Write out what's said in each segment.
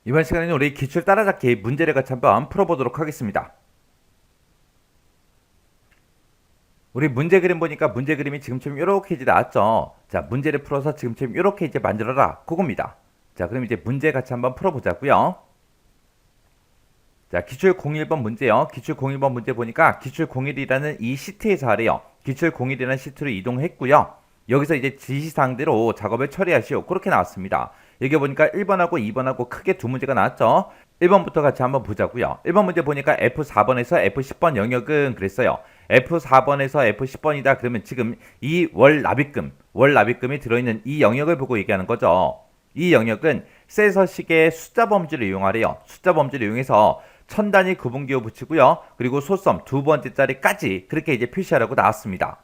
이번 시간에는 우리 기출 따라잡기 문제를 같이 한번 풀어보도록 하겠습니다. 우리 문제 그림 보니까 문제 그림이 지금처럼 이렇게 이제 나왔죠. 자, 문제를 풀어서 지금처럼 이렇게 이제 만들어라. 그겁니다. 자, 그럼 이제 문제 같이 한번 풀어보자고요. 자, 기출 01번 문제요. 기출 01번 문제 보니까 기출 01이라는 이 시트에서 하래요. 기출 01이라는 시트로 이동했고요. 여기서 이제 지시사항대로 작업을 처리하시오. 그렇게 나왔습니다. 여기 보니까 1번하고 2번하고 크게 두 문제가 나왔죠. 1번부터 같이 한번 보자고요. 1번 문제 보니까 F4번에서 F10번 영역은 그랬어요. F4번에서 F10번이다. 그러면 지금 이 월 납입금이 들어있는 이 영역을 보고 얘기하는 거죠. 이 영역은 셀서식의 숫자 범주를 이용하래요. 숫자 범주를 이용해서 천 단위 구분기호 붙이고요. 그리고 소섬 두 번째 자리까지 그렇게 이제 표시하라고 나왔습니다.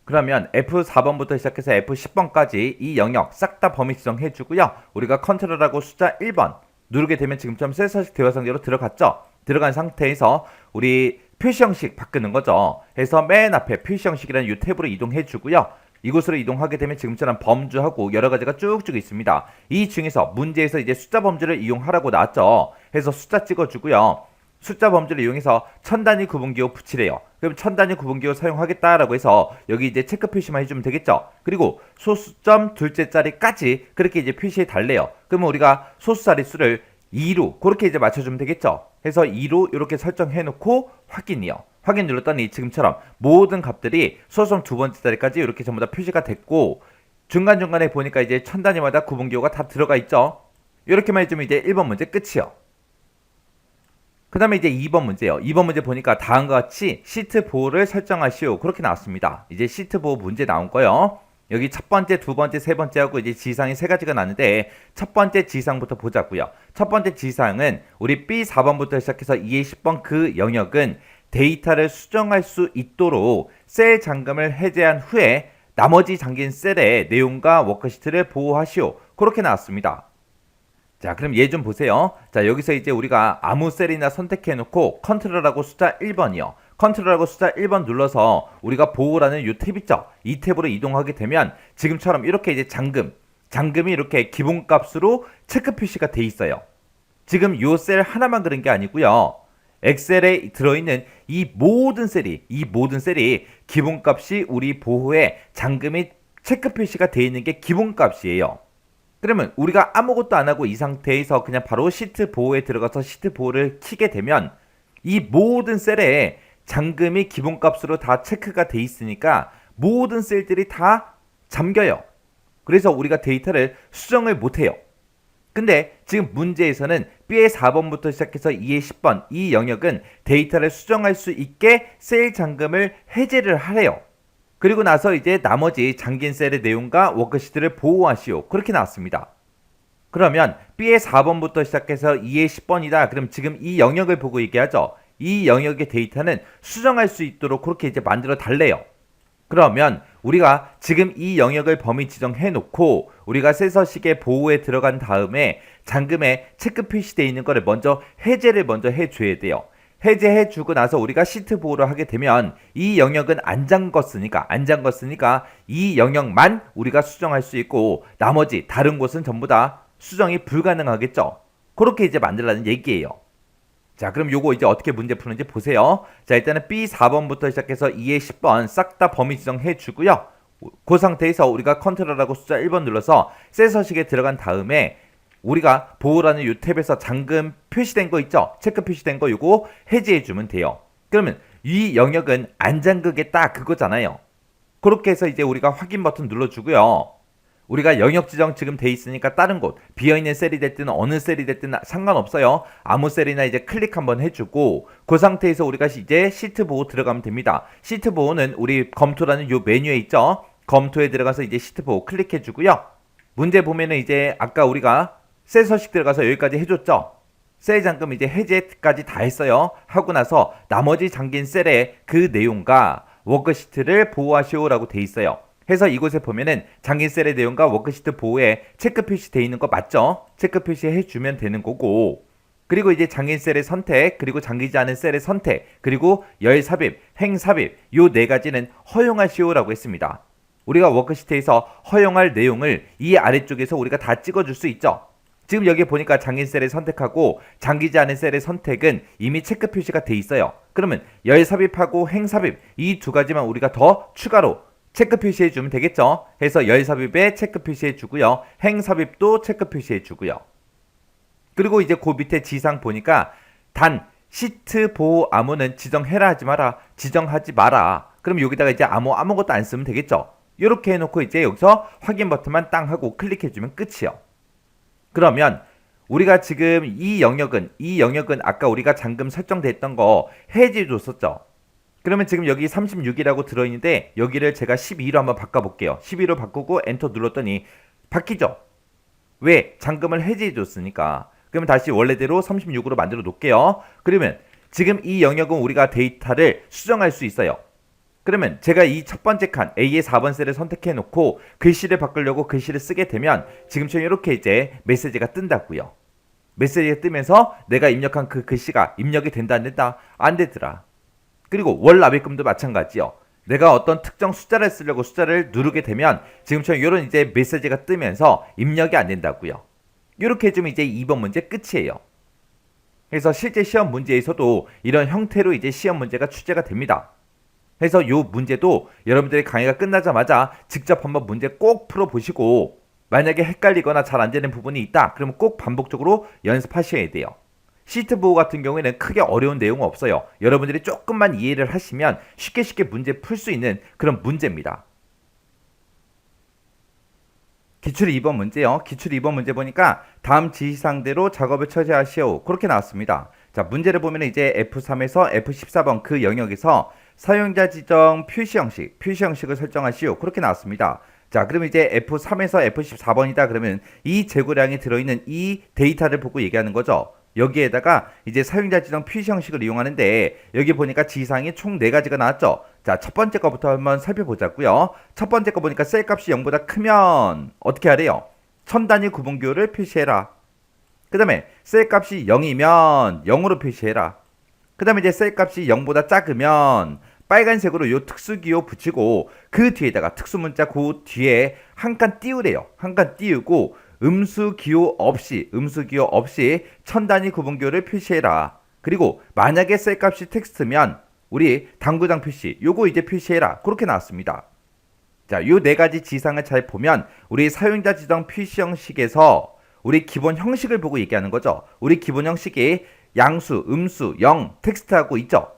그러면 F4번부터 시작해서 F10번까지 이 영역 싹 다 범위 지정해주고요. 우리가 컨트롤하고 숫자 1번 누르게 되면 지금처럼 셀서식 대화 상대로 들어갔죠. 들어간 상태에서 우리 표시 형식 바꾸는 거죠. 해서 맨 앞에 표시 형식이라는 이 탭으로 이동해주고요. 이곳으로 이동하게 되면 지금처럼 범주하고 여러 가지가 쭉쭉 있습니다. 이 중에서 문제에서 이제 숫자 범주를 이용하라고 나왔죠. 해서 숫자 찍어주고요. 숫자 범주를 이용해서 천 단위 구분기호 붙이래요. 그럼 천 단위 구분기호 사용하겠다라고 해서 여기 이제 체크 표시만 해주면 되겠죠. 그리고 소수점 둘째 자리까지 그렇게 이제 표시해 달래요. 그러면 우리가 소수 자릿수를 2로 그렇게 이제 맞춰주면 되겠죠. 해서 2로 이렇게 설정해 놓고 확인이요. 확인 눌렀더니 지금처럼 모든 값들이 소수점 두 번째 자리까지 이렇게 전부 다 표시가 됐고 중간중간에 보니까 이제 천 단위마다 구분기호가 다 들어가 있죠. 이렇게만 해주면 이제 1번 문제 끝이요. 그 다음에 이제 2번 문제요. 2번 문제 보니까 다음과 같이 시트 보호를 설정하시오. 그렇게 나왔습니다. 이제 시트 보호 문제 나온 거요. 여기 첫 번째, 두 번째, 세 번째 하고 이제 지상이 세 가지가 나는데 첫 번째 지상부터 보자고요. 첫 번째 지상은 우리 B4번부터 시작해서 2에 10번 그 영역은 데이터를 수정할 수 있도록 셀 잠금을 해제한 후에 나머지 잠긴 셀의 내용과 워크시트를 보호하시오. 그렇게 나왔습니다. 자, 그럼 얘 좀 보세요. 자, 여기서 이제 우리가 아무 셀이나 선택해 놓고 컨트롤하고 숫자 1번이요. 컨트롤하고 숫자 1번 눌러서 우리가 보호라는 이 탭 있죠. 이 탭으로 이동하게 되면 지금처럼 이렇게 이제 잠금이 이렇게 기본값으로 체크 표시가 돼 있어요. 지금 이 셀 하나만 그런 게 아니고요. 엑셀에 들어있는 이 모든 셀이 기본값이 우리 보호에 잠금이 체크 표시가 돼 있는 게 기본값이에요. 그러면 우리가 아무것도 안 하고 이 상태에서 그냥 바로 시트 보호에 들어가서 시트 보호를 키게 되면 이 모든 셀에 잠금이 기본값으로 다 체크가 돼 있으니까 모든 셀들이 다 잠겨요. 그래서 우리가 데이터를 수정을 못해요. 근데 지금 문제에서는 B의 4번부터 시작해서 2의 10번 이 영역은 데이터를 수정할 수 있게 셀 잠금을 해제를 하래요. 그리고 나서 이제 나머지 잠긴 셀의 내용과 워크시트를 보호하시오. 그렇게 나왔습니다. 그러면 B의 4번부터 시작해서 2의 10번이다. 그럼 지금 이 영역을 보고 얘기하죠. 이 영역의 데이터는 수정할 수 있도록 그렇게 이제 만들어 달래요. 그러면 우리가 지금 이 영역을 범위 지정해 놓고 우리가 셀서식의 보호에 들어간 다음에 잠금에 체크 표시되어 있는 거를 해제를 먼저 해줘야 돼요. 해제해주고 나서 우리가 시트 보호를 하게 되면 이 영역은 안 잠궜으니까 이 영역만 우리가 수정할 수 있고 나머지 다른 곳은 전부 다 수정이 불가능하겠죠. 그렇게 이제 만들라는 얘기예요. 자, 그럼 요거 이제 어떻게 문제 푸는지 보세요. 자, 일단은 B4번부터 시작해서 2에 10번 싹 다 범위 지정해 주고요. 그 상태에서 우리가 컨트롤하고 숫자 1번 눌러서 셀서식에 들어간 다음에 우리가 보호라는 이 탭에서 잠금 표시된 거 있죠? 체크 표시된 거 요거 해제해 주면 돼요. 그러면 이 영역은 안 잠그겠다 그거잖아요. 그렇게 해서 이제 우리가 확인 버튼 눌러주고요. 우리가 영역 지정 지금 돼 있으니까 다른 곳 비어있는 셀이 됐든 어느 셀이 됐든 상관없어요. 아무 셀이나 이제 클릭 한번 해주고 그 상태에서 우리가 이제 시트 보호 들어가면 됩니다. 시트 보호는 우리 검토라는 요 메뉴에 있죠. 검토에 들어가서 이제 시트 보호 클릭해주고요. 문제 보면은 이제 아까 우리가 셀 서식 들어가서 여기까지 해줬죠. 셀 잠금 이제 해제까지 다 했어요. 하고 나서 나머지 잠긴 셀의 그 내용과 워크시트를 보호하시오라고 돼 있어요. 해서 이곳에 보면은 잠긴 셀의 내용과 워크시트 보호에 체크 표시되어 있는 거 맞죠? 체크 표시해 주면 되는 거고 그리고 이제 잠긴 셀의 선택 그리고 잠기지 않은 셀의 선택 그리고 열 삽입, 행 삽입 요 네 가지는 허용하시오라고 했습니다. 우리가 워크시트에서 허용할 내용을 이 아래쪽에서 우리가 다 찍어줄 수 있죠. 지금 여기 보니까 잠긴 셀을 선택하고 잠기지 않은 셀의 선택은 이미 체크 표시가 돼 있어요. 그러면 열 삽입하고 행 삽입 이 두 가지만 우리가 더 추가로 체크 표시해 주면 되겠죠. 해서 열 삽입에 체크 표시해 주고요. 행 삽입도 체크 표시해 주고요. 그리고 이제 그 밑에 지상 보니까 단 시트 보호 암호는 지정해라 하지 마라. 지정하지 마라. 그럼 여기다가 이제 아무것도 안 쓰면 되겠죠. 이렇게 해놓고 이제 여기서 확인 버튼만 땅 하고 클릭해주면 끝이요. 그러면 우리가 지금 이 영역은 아까 우리가 잠금 설정됐던 거 해제해줬었죠. 그러면 지금 여기 36이라고 들어있는데 여기를 제가 12로 한번 바꿔볼게요. 12로 바꾸고 엔터 눌렀더니 바뀌죠. 왜? 잠금을 해제해줬으니까. 그러면 다시 원래대로 36으로 만들어 놓을게요. 그러면 지금 이 영역은 우리가 데이터를 수정할 수 있어요. 그러면 제가 이 첫 번째 칸 A의 4번 셀을 선택해 놓고 글씨를 바꾸려고 글씨를 쓰게 되면 지금처럼 이렇게 이제 메시지가 뜬다고요. 메시지가 뜨면서 내가 입력한 그 글씨가 입력이 된다 안 된다? 안 되더라. 그리고 월 납입금도 마찬가지요. 내가 어떤 특정 숫자를 쓰려고 숫자를 누르게 되면 지금처럼 이런 이제 메시지가 뜨면서 입력이 안 된다고요. 이렇게 해주면 이제 2번 문제 끝이에요. 그래서 실제 시험 문제에서도 이런 형태로 이제 시험 문제가 출제가 됩니다. 그래서 이 문제도 여러분들의 강의가 끝나자마자 직접 한번 문제 꼭 풀어보시고 만약에 헷갈리거나 잘 안 되는 부분이 있다 그러면 꼭 반복적으로 연습하셔야 돼요. 시트 보호 같은 경우에는 크게 어려운 내용은 없어요. 여러분들이 조금만 이해를 하시면 쉽게 문제 풀 수 있는 그런 문제입니다. 기출 2번 문제요. 기출 2번 문제 보니까 다음 지시사항대로 작업을 처리하시오. 그렇게 나왔습니다. 자, 문제를 보면 이제 F3에서 F14번 그 영역에서 사용자 지정 표시 형식을 설정하시오. 그렇게 나왔습니다. 자, 그럼 이제 F3에서 F14번이다 그러면 이 재고량이 들어있는 이 데이터를 보고 얘기하는 거죠. 여기에다가 이제 사용자 지정 표시 형식을 이용하는데 여기 보니까 지시사항이 총 4가지가 나왔죠. 자, 첫 번째 거부터 한번 살펴보자고요. 첫 번째 거 보니까 셀 값이 0보다 크면 어떻게 하래요? 천 단위 구분기호를 표시해라. 그 다음에 셀 값이 0이면 0으로 표시해라. 그 다음에 이제 셀 값이 0보다 작으면 빨간색으로 요 특수기호 붙이고 그 뒤에다가 특수문자 그 뒤에 한 칸 띄우래요. 한 칸 띄우고 음수기호 없이 천 단위 구분기호를 표시해라. 그리고 만약에 셀 값이 텍스트면 우리 당구장 표시 요거 이제 표시해라. 그렇게 나왔습니다. 자, 요 4가지 지시사항을 잘 보면 우리 사용자 지정 표시 형식에서 우리 기본 형식을 보고 얘기하는 거죠. 우리 기본 형식이 양수, 음수, 영, 텍스트하고 있죠.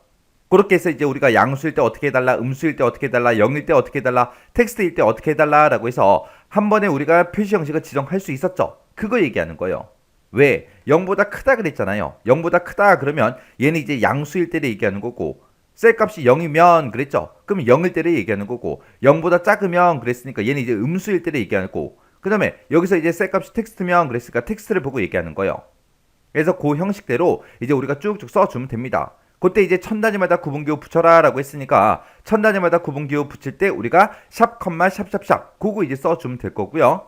그렇게 해서 이제 우리가 양수일 때 어떻게 해달라, 음수일 때 어떻게 해달라, 영일 때 어떻게 해달라, 텍스트일 때 어떻게 해달라 라고 해서 한 번에 우리가 표시 형식을 지정할 수 있었죠. 그거 얘기하는 거예요. 왜? 0보다 크다 그랬잖아요. 0보다 크다 그러면 얘는 이제 양수일 때를 얘기하는 거고 셀 값이 0이면 그랬죠. 그럼 0일 때를 얘기하는 거고 0보다 작으면 그랬으니까 얘는 이제 음수일 때를 얘기하는 거고 그 다음에 여기서 이제 셀 값이 텍스트면 그랬으니까 텍스트를 보고 얘기하는 거예요. 그래서 그 형식대로 이제 우리가 쭉쭉 써주면 됩니다. 그때 이제 천 단위마다 구분기호 붙여라 라고 했으니까 천 단위마다 구분기호 붙일 때 우리가 샵, 샵 그거 이제 써주면 될 거고요.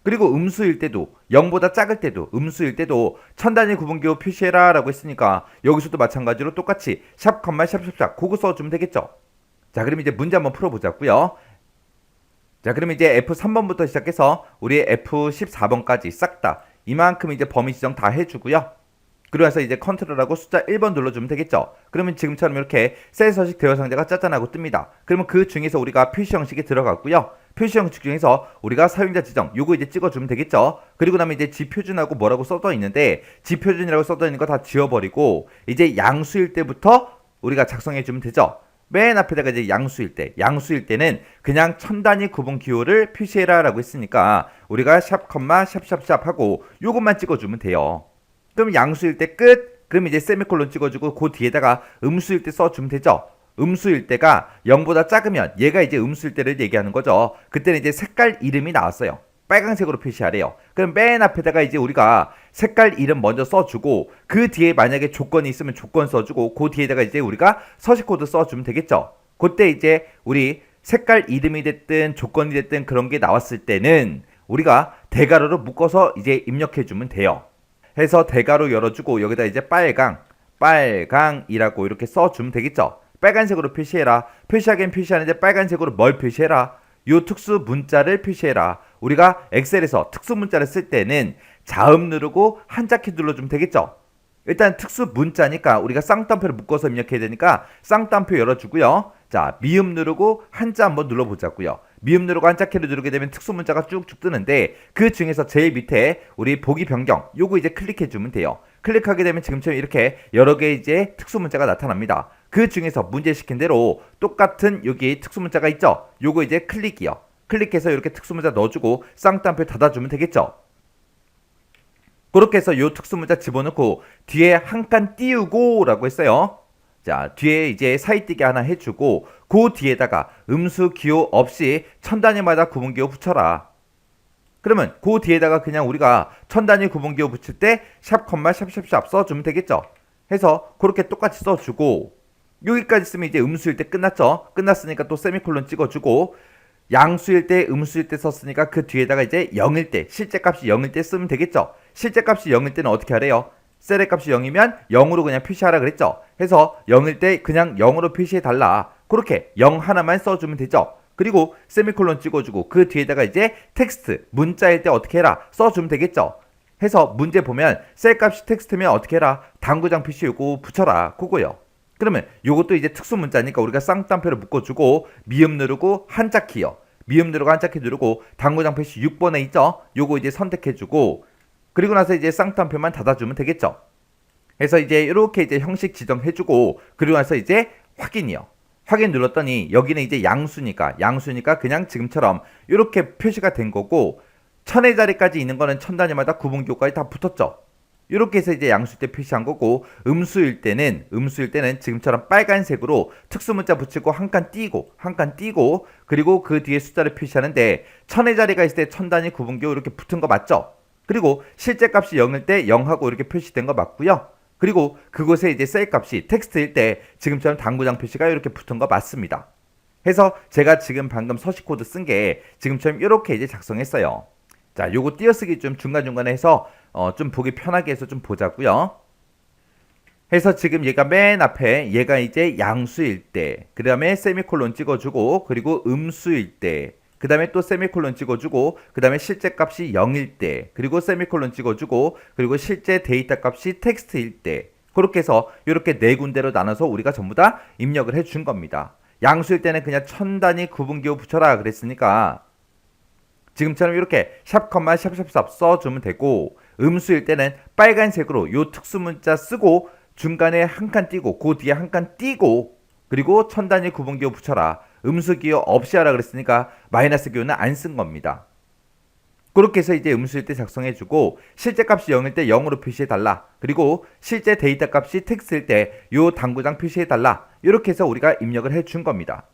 그리고 음수일 때도 0보다 작을 때도 음수일 때도 천 단위 구분기호 표시해라 라고 했으니까 여기서도 마찬가지로 똑같이 샵, 샵 그거 써주면 되겠죠. 자, 그럼 이제 문제 한번 풀어보자고요. 자, 그럼 이제 F3번부터 시작해서 우리 F14번까지 싹 다 이만큼 이제 범위 지정 다 해주고요. 그러면서 이제 컨트롤하고 숫자 1번 눌러주면 되겠죠. 그러면 지금처럼 이렇게 셀 서식 대화 상자가 짜잔하고 뜹니다. 그러면 그 중에서 우리가 표시 형식이 들어갔고요. 표시 형식 중에서 우리가 사용자 지정 요거 이제 찍어주면 되겠죠. 그리고 나면 이제 지표준하고 뭐라고 써져 있는데 지표준이라고 써져 있는 거 다 지워버리고 이제 양수일 때부터 우리가 작성해주면 되죠. 맨 앞에다가 이제 양수일 때는 그냥 천 단위 구분 기호를 표시해라 라고 했으니까 우리가 샵, 샵 하고 요것만 찍어주면 돼요. 그럼 양수일 때 끝. 그럼 이제 세미콜론 찍어주고 그 뒤에다가 음수일 때 써주면 되죠. 음수일 때가 0보다 작으면 얘가 이제 음수일 때를 얘기하는 거죠. 그때는 이제 색깔 이름이 나왔어요. 빨간색으로 표시하래요. 그럼 맨 앞에다가 이제 우리가 색깔 이름 먼저 써주고 그 뒤에 만약에 조건이 있으면 조건 써주고 그 뒤에다가 이제 우리가 서식 코드 써주면 되겠죠. 그때 이제 우리 색깔 이름이 됐든 조건이 됐든 그런 게 나왔을 때는 우리가 대괄호로 묶어서 이제 입력해주면 돼요. 해서 대괄호 열어주고 여기다 이제 빨강이라고 이렇게 써주면 되겠죠. 빨간색으로 표시해라. 표시하긴 표시하는데 빨간색으로 뭘 표시해라? 요 특수 문자를 표시해라. 우리가 엑셀에서 특수 문자를 쓸 때는 자음 누르고 한자키 눌러주면 되겠죠. 일단 특수 문자니까 우리가 쌍따옴표를 묶어서 입력해야 되니까 쌍따옴표 열어주고요. 자, 미음 누르고 한자 한번 눌러보자고요. 미음 누르고 한자키를 누르게 되면 특수 문자가 쭉쭉 뜨는데 그 중에서 제일 밑에 우리 보기 변경 요거 이제 클릭해주면 돼요. 클릭하게 되면 지금처럼 이렇게 여러 개 이제 특수 문자가 나타납니다. 그 중에서 문제 시킨 대로 똑같은 여기 특수 문자가 있죠. 요거 이제 클릭이요. 클릭해서 이렇게 특수 문자 넣어주고 쌍따옴표 닫아주면 되겠죠. 그렇게 해서 요 특수 문자 집어넣고 뒤에 한 칸 띄우고 라고 했어요. 자, 뒤에 이제 사이띄기 하나 해주고 그 뒤에다가 음수 기호 없이 천 단위마다 구분 기호 붙여라. 그러면 그 뒤에다가 그냥 우리가 천 단위 구분 기호 붙일 때 샵 콤마 샵샵샵 써주면 되겠죠. 해서 그렇게 똑같이 써주고 여기까지 쓰면 이제 음수일 때 끝났죠. 끝났으니까 또 세미콜론 찍어주고 양수일 때 음수일 때 썼으니까 그 뒤에다가 이제 0일 때 실제 값이 0일 때 쓰면 되겠죠. 실제 값이 0일 때는 어떻게 하래요? 셀의 값이 0이면 0으로 그냥 표시하라 그랬죠. 해서 0일 때 그냥 0으로 표시해달라. 그렇게 0 하나만 써주면 되죠. 그리고 세미콜론 찍어주고 그 뒤에다가 이제 텍스트 문자일 때 어떻게 해라 써주면 되겠죠. 해서 문제 보면 셀 값이 텍스트면 어떻게 해라 당구장 표시 요거 붙여라 그거요. 그러면 요것도 이제 특수 문자니까 우리가 쌍따옴표를 묶어주고 미음 누르고 한자키요. 미음 누르고 한자키 누르고 당구장 표시 6번에 있죠. 요거 이제 선택해주고 그리고 나서 이제 쌍따옴표만 닫아주면 되겠죠. 해서 이제 이렇게 이제 형식 지정해주고 그리고 나서 이제 확인이요. 확인 눌렀더니 여기는 이제 양수니까 그냥 지금처럼 이렇게 표시가 된 거고 천의 자리까지 있는 거는 천 단위마다 구분기호까지 다 붙었죠. 이렇게 해서 이제 양수일 때 표시한 거고 음수일 때는 지금처럼 빨간색으로 특수 문자 붙이고 한 칸 띄고 그리고 그 뒤에 숫자를 표시하는데 천의 자리가 있을 때 천 단위 구분기호 이렇게 붙은 거 맞죠? 그리고 실제 값이 0일 때 0하고 이렇게 표시된 거 맞고요. 그리고 그곳에 이제 셀 값이 텍스트일 때 지금처럼 당구장 표시가 이렇게 붙은 거 맞습니다. 해서 제가 지금 방금 서식 코드 쓴 게 지금처럼 이렇게 이제 작성했어요. 자, 요거 띄어쓰기 좀 중간중간에 해서 좀 보기 편하게 해서 좀 보자고요. 해서 지금 얘가 맨 앞에 얘가 이제 양수일 때, 그 다음에 세미콜론 찍어주고, 그리고 음수일 때, 그 다음에 또 세미콜론 찍어주고, 그 다음에 실제 값이 0일 때, 그리고 세미콜론 찍어주고, 그리고 실제 데이터 값이 텍스트일 때, 그렇게 해서 이렇게 네 군데로 나눠서 우리가 전부 다 입력을 해준 겁니다. 양수일 때는 그냥 천 단위 구분기호 붙여라 그랬으니까 지금처럼 이렇게 샵 컴마 샵샵샵 써주면 되고 음수일 때는 빨간색으로 요 특수 문자 쓰고 중간에 한 칸 띄고 그 뒤에 한 칸 띄고 그리고 천 단위 구분기호 붙여라. 음수 기호 없이 하라 그랬으니까 마이너스 기호는 안 쓴 겁니다. 그렇게 해서 이제 음수일 때 작성해주고 실제 값이 0일 때 0으로 표시해달라. 그리고 실제 데이터 값이 텍스트일 때 요 당구장 표시해달라. 이렇게 해서 우리가 입력을 해준 겁니다.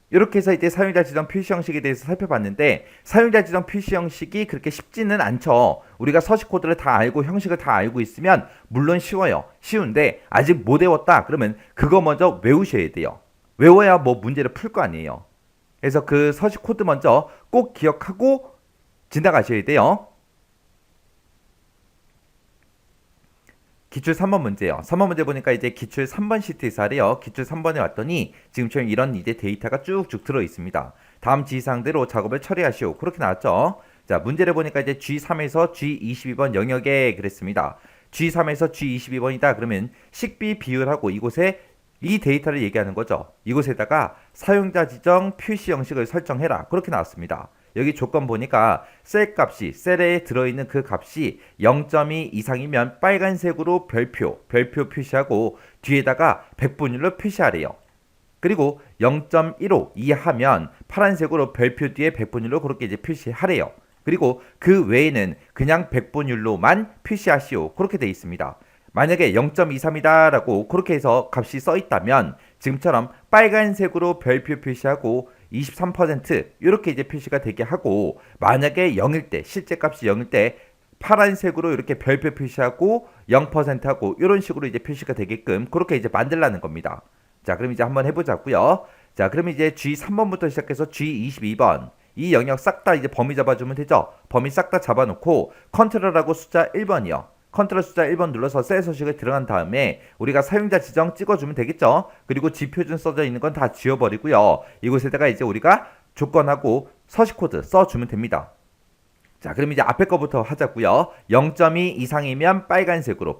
이렇게 해서 이제 사용자 지정 표시 형식에 대해서 살펴봤는데 사용자 지정 표시 형식이 그렇게 쉽지는 않죠. 우리가 서식 코드를 다 알고 형식을 다 알고 있으면 물론 쉬워요. 쉬운데 아직 못 외웠다 그러면 그거 먼저 외우셔야 돼요. 외워야 뭐 문제를 풀 거 아니에요. 그래서 그 서식 코드 먼저 꼭 기억하고 지나가셔야 돼요. 기출 3번 문제요. 3번 문제 보니까 이제 기출 3번 시트에서 하래요. 기출 3번에 왔더니 지금처럼 이런 이제 데이터가 쭉쭉 들어 있습니다. 다음 지시사항대로 작업을 처리하시오. 그렇게 나왔죠. 자, 문제를 보니까 이제 G3에서 G22번 영역에 그랬습니다. G3에서 G22번이다. 그러면 식비 비율하고 이곳에 이 데이터를 얘기하는 거죠. 이곳에다가 사용자 지정 표시 형식을 설정해라. 그렇게 나왔습니다. 여기 조건 보니까 셀 값이 셀에 들어있는 그 값이 0.2 이상이면 빨간색으로 별표 표시하고 뒤에다가 백분율로 표시하래요. 그리고 0.15 이하면 파란색으로 별표 뒤에 백분율로 그렇게 이제 표시하래요. 그리고 그 외에는 그냥 백분율로만 표시하시오. 그렇게 돼 있습니다. 만약에 0.23이다 라고 그렇게 해서 값이 써 있다면 지금처럼 빨간색으로 별표 표시하고 23% 이렇게 이제 표시가 되게 하고 만약에 0일 때 실제 값이 0일 때 파란색으로 이렇게 별표 표시하고 0% 하고 이런 식으로 이제 표시가 되게끔 그렇게 이제 만들라는 겁니다. 자, 그럼 이제 한번 해보자고요. 자, 그럼 이제 G3번부터 시작해서 G22번 이 영역 싹 다 이제 범위 잡아주면 되죠. 범위 싹 다 잡아놓고 컨트롤하고 숫자 1번이요. 컨트롤 숫자 1번 눌러서 셀 서식을 들어간 다음에 우리가 사용자 지정 찍어주면 되겠죠. 그리고 지표준 써져 있는 건 다 지워버리고요. 이곳에다가 이제 우리가 조건하고 서식 코드 써주면 됩니다. 자, 그럼 이제 앞에 거부터 하자고요. 0.2 이상이면 빨간색으로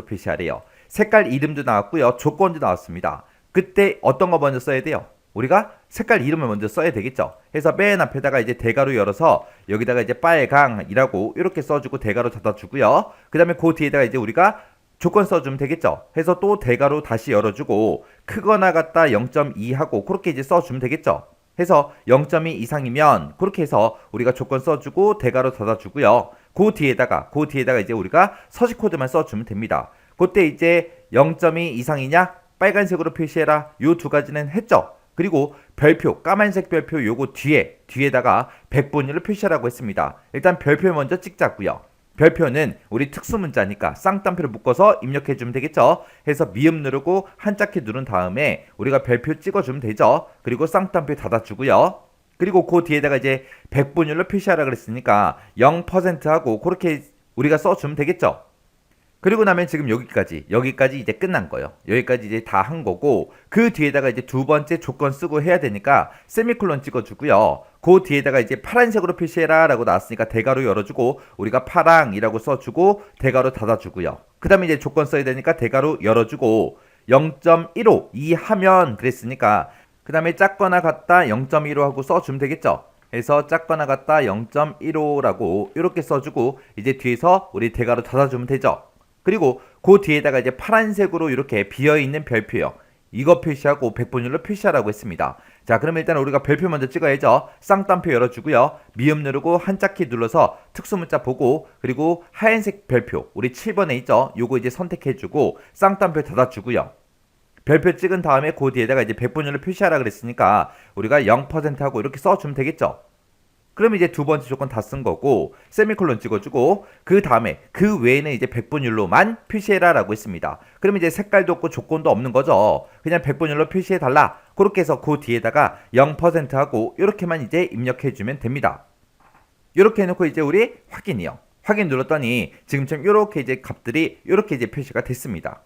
표시하래요. 색깔 이름도 나왔고요. 조건도 나왔습니다. 그때 어떤 거 먼저 써야 돼요? 우리가 색깔 이름을 먼저 써야 되겠죠. 그래서 맨 앞에다가 이제 대괄호 열어서 여기다가 이제 빨강이라고 이렇게 써주고 대괄호 닫아주고요. 그 다음에 그 뒤에다가 이제 우리가 조건 써주면 되겠죠. 해서 또 대괄호 다시 열어주고 크거나 같다 0.2 하고 그렇게 이제 써주면 되겠죠. 해서 0.2 이상이면 그렇게 해서 우리가 조건 써주고 대괄호 닫아주고요. 그 뒤에다가 이제 우리가 서식 코드만 써주면 됩니다. 그때 이제 0.2 이상이냐 빨간색으로 표시해라 요 두 가지는 했죠. 그리고 별표 까만색 별표 요거 뒤에다가 백분율을 표시하라고 했습니다. 일단 별표 먼저 찍자고요. 별표는 우리 특수문자니까 쌍따옴표를 묶어서 입력해주면 되겠죠. 해서 미음 누르고 한자키 누른 다음에 우리가 별표 찍어주면 되죠. 그리고 쌍따옴표 닫아주고요. 그리고 그 뒤에다가 이제 백분율로 표시하라 그랬으니까 0% 하고 그렇게 우리가 써주면 되겠죠. 그리고 나면 지금 여기까지 이제 끝난 거예요. 여기까지 이제 다 한 거고 그 뒤에다가 이제 두 번째 조건 쓰고 해야 되니까 세미콜론 찍어주고요. 그 뒤에다가 이제 파란색으로 표시해라 라고 나왔으니까 대괄호 열어주고 우리가 파랑이라고 써주고 대괄호 닫아주고요. 그 다음에 이제 조건 써야 되니까 대괄호 열어주고 0.15 이하면 그랬으니까 그 다음에 작거나 같다 0.15 하고 써주면 되겠죠. 해서 작거나 같다 0.15라고 이렇게 써주고 이제 뒤에서 우리 대괄호 닫아주면 되죠. 그리고 그 뒤에다가 이제 파란색으로 이렇게 비어있는 별표요. 이거 표시하고 백분율로 표시하라고 했습니다. 자, 그러면 일단 우리가 별표 먼저 찍어야죠. 쌍따옴표 열어주고요. 미음 누르고 한자키 눌러서 특수문자 보고 그리고 하얀색 별표 우리 7번에 있죠. 요거 이제 선택해주고 쌍따옴표 닫아주고요. 별표 찍은 다음에 그 뒤에다가 이제 백분율로 표시하라 그랬으니까 우리가 0% 하고 이렇게 써주면 되겠죠. 그럼 이제 두 번째 조건 다 쓴 거고 세미콜론 찍어주고 그 다음에 그 외에는 이제 백분율로만 표시해라 라고 했습니다. 그럼 이제 색깔도 없고 조건도 없는 거죠. 그냥 백분율로 표시해달라 그렇게 해서 그 뒤에다가 0% 하고 이렇게만 이제 입력해주면 됩니다. 이렇게 해놓고 이제 우리 확인이요. 확인 눌렀더니 지금처럼 이렇게 이제 값들이 이렇게 이제 표시가 됐습니다.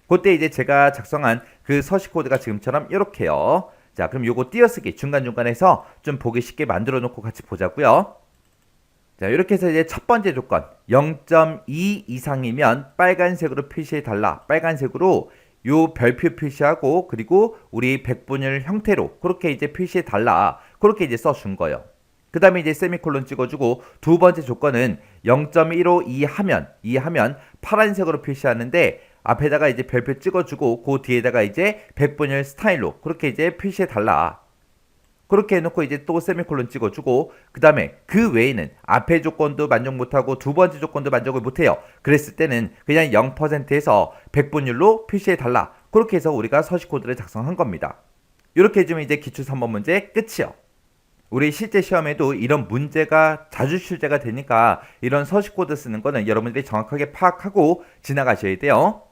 그때 이제 제가 작성한 그 서식 코드가 지금처럼 이렇게요. 자, 그럼 요거 띄어쓰기 중간중간에서 좀 보기 쉽게 만들어 놓고 같이 보자고요. 자, 이렇게 해서 이제 첫 번째 조건 0.2 이상이면 빨간색으로 표시해 달라. 빨간색으로 요 별표 표시하고 그리고 우리 백분율 형태로 그렇게 이제 표시해 달라. 그렇게 이제 써준 거예요. 그 다음에 이제 세미콜론 찍어주고 두 번째 조건은 0.15 이하면 파란색으로 표시하는데 앞에다가 이제 별표 찍어주고 그 뒤에다가 이제 백분율 스타일로 그렇게 이제 표시해달라. 그렇게 해놓고 이제 또 세미콜론 찍어주고 그 다음에 그 외에는 앞에 조건도 만족 못하고 두 번째 조건도 만족을 못해요. 그랬을 때는 그냥 0%에서 백분율로 표시해달라. 그렇게 해서 우리가 서식 코드를 작성한 겁니다. 이렇게 해주면 이제 기출 3번 문제 끝이요. 우리 실제 시험에도 이런 문제가 자주 출제가 되니까 이런 서식 코드 쓰는 거는 여러분들이 정확하게 파악하고 지나가셔야 돼요.